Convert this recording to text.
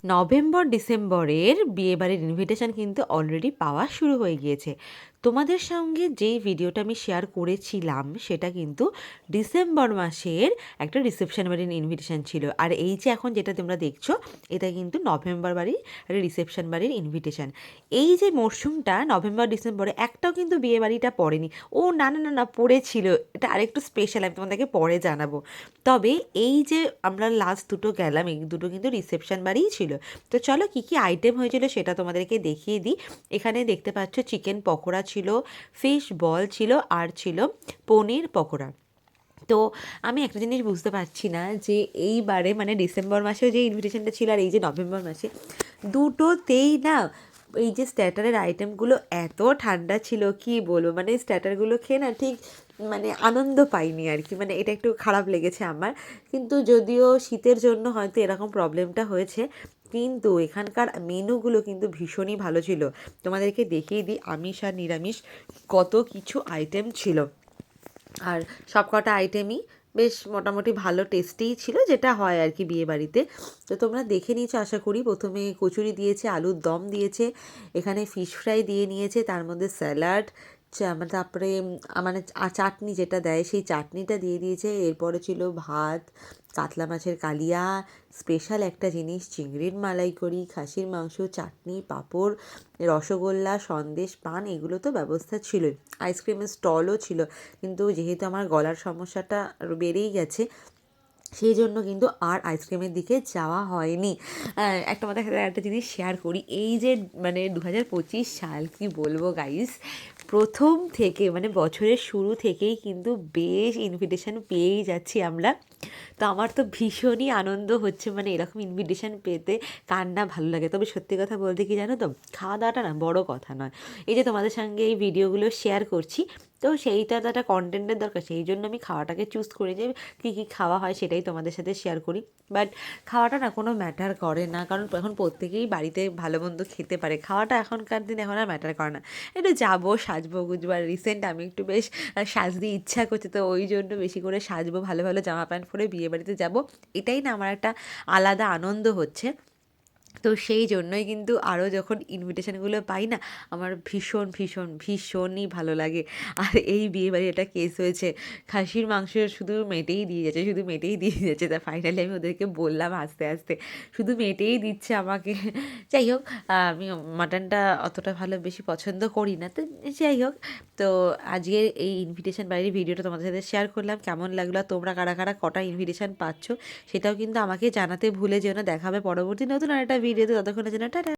November ডিসেম্বরের বিয়েবাড়ির invitation কিন্তু অলরেডি পাওয়া শুরু হয়ে গিয়েছে। তোমাদের সঙ্গে যেই ভিডিওটা আমি শেয়ার করেছিলাম সেটা কিন্তু ডিসেম্বর মাসের একটা রিসেপশন বাড়ির ইনভিটেশন ছিল, আর এই যে এখন যেটা তোমরা দেখছো এটা কিন্তু নভেম্বর বাড়ির রিসেপশন বাড়ির ইনভিটেশন। এই যে মরশুমটা নভেম্বর ডিসেম্বরে একটাও কিন্তু বিয়ে বাড়িটা পড়েনি। ও না না না না, পড়েছিল। এটা আরেকটু স্পেশাল, আমি তোমাদেরকে পরে জানাবো। তবে এই যে আমরা লাস্ট দুটো গেলাম, এই দুটো কিন্তু রিসেপশন বাড়িই ছিল। তো চলো কী কী আইটেম হয়েছিল সেটা তোমাদেরকে দেখিয়ে দিই। এখানে দেখতে পাচ্ছ চিকেন পকোড়া ছিল, ফিশ বল ছিল, আর ছিল পনির পকোড়া। তো আমি একটা জিনিস বুঝতে পারছি না যে এইবারে মানে ডিসেম্বর মাসেও যে ইনভিটেশনটা ছিল আর এই যে নভেম্বর মাসে, দুটোতেই না এই যে স্ট্যাটারের আইটেমগুলো এত ঠান্ডা ছিল, কি বলবো, মানে স্ট্যাটারগুলো খেয়ে না ঠিক মানে আনন্দ পাইনি আর কি, মানে এটা একটু খারাপ লেগেছে আমার। কিন্তু যদিও শীতের জন্য হয়তো এরকম প্রবলেমটা হয়েছে, কিন্তু এখানকার মেনুগুলো কিন্তু ভীষণই ভালো ছিল। তোমাদেরকে দেখিয়ে দিই আমিষ আর নিরামিষ কত কিছু আইটেম ছিল। আর সব কটা আইটেমই বেশ মোটামুটি ভালো টেস্টিই ছিল, যেটা হয় আর কি বিয়েবাড়িতে। তো তোমরা দেখে নিয়েছো আশা করি। প্রথমে কচুরি দিয়েছে, আলুর দম দিয়েছে, এখানে ফিশ ফ্রাই দিয়ে নিয়েছে, তার মধ্যে স্যালাড, তারপরে মানে চাটনি যেটা দেয় সেই চাটনিটা দিয়ে দিয়েছে। এরপরে ছিল ভাত, কাতলা মাছের কালিয়া, স্পেশাল একটা জিনিস চিংড়ির মালাইকরি, খাসির মাংস, চাটনি, পাঁপড়, রসগোল্লা, সন্দেশ, পান, এগুলো তো ব্যবস্থা ছিলই। আইসক্রিমের স্টলও ছিল, কিন্তু যেহেতু আমার গলার সমস্যাটা বেড়েই গেছে সেই জন্য কিন্তু আর আইসক্রিমের দিকে যাওয়া হয়নি। একটা আমাদের সাথে একটা জিনিস শেয়ার করি, এই যে মানে 2025 সাল, কি বলবো গাইস, প্রথম থেকে মানে বছরের শুরু থেকেই কিন্তু বেশ ইনভিটেশন পেয়েই যাচ্ছি আমরা। তো আমার তো ভীষণই আনন্দ হচ্ছে, মানে এরকম ইনভিটেশন পেতে কার না ভালো লাগে। তবে সত্যি কথা বলতে কি জানো তো, খাওয়া দাওয়াটা না বড় কথা নয়। এই যে তোমাদের সঙ্গে এই ভিডিওগুলো শেয়ার করছি, তো সেইটা তো একটা কন্টেন্টের দরকার, সেই জন্য আমি খাওয়াটাকে চুজ করি যে কী কী খাওয়া হয় সেটাই তোমাদের সাথে শেয়ার করি। বাট খাওয়াটা না কোনো ম্যাটার করে না, কারণ এখন প্রত্যেকেই বাড়িতে ভালো মন্দ খেতে পারে, খাওয়াটা এখনকার দিন এখন আর ম্যাটার করে না। একটু যাবো, সাজবো গুজবো, আর রিসেন্ট আমি একটু বেশ সাজতে ইচ্ছা করছে, তো ওই জন্য বেশি করে সাজবো, ভালো ভালো জামা প্যান্ট পরে বিয়েবাড়িতে যাবো। এটাই না আমার একটা আলাদা আনন্দ হচ্ছে। তো সেই জন্যই কিন্তু আরও যখন ইনভিটেশনগুলো পাই না, আমার ভীষণ ভীষণ ভীষণই ভালো লাগে। আর এই বিয়েবাড়ি একটা কেস হয়েছে, খাসির মাংস শুধু মেটেই দিয়ে যাচ্ছে, শুধু মেটেই দিয়ে যাচ্ছে। তা ফাইনালি আমি ওদেরকে বললাম আস্তে আস্তে, শুধু মেটেই দিচ্ছে আমাকে। যাই হোক, আমি মাটনটা অতটা ভালো বেশি পছন্দ করি না, তো যাই হোক। তো আজকের এই ইনভিটেশন বাড়ির ভিডিওটা তোমাদের সাথে শেয়ার করলাম। কেমন লাগলো, আর তোমরা কারা কারা কটা ইনভিটেশন পাচ্ছ সেটাও কিন্তু আমাকে জানাতে ভুলে যেও না। দেখা হবে পরবর্তী নতুন আরেকটা ভিডিওতে, ততক্ষণের জন্য টাটা।